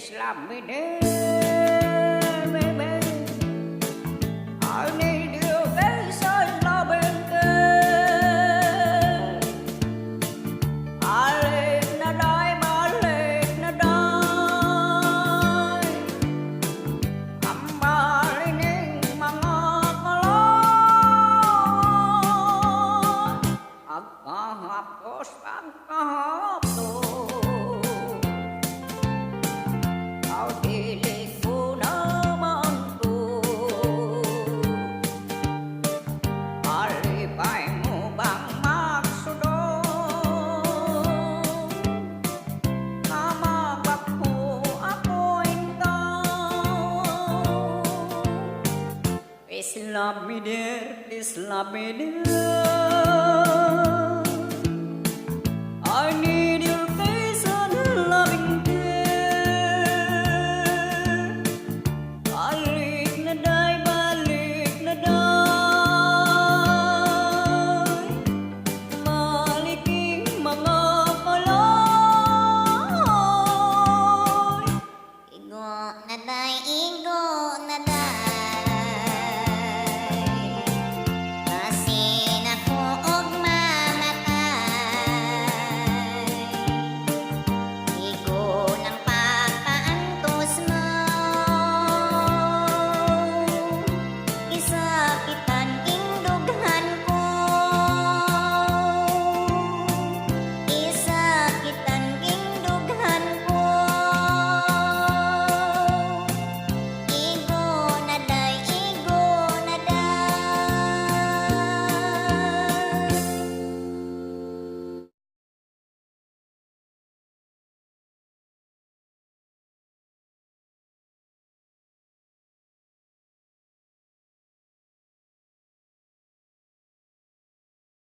Islam me de baby I need you very so loving I live na die mà live na die I'm marrying mà ngọt lối có hợp có sáng có hợp tôi I'll telephone mantu Alipaimu bang maksudo Kamagapko ako ikaw Please love me dear, please love me dear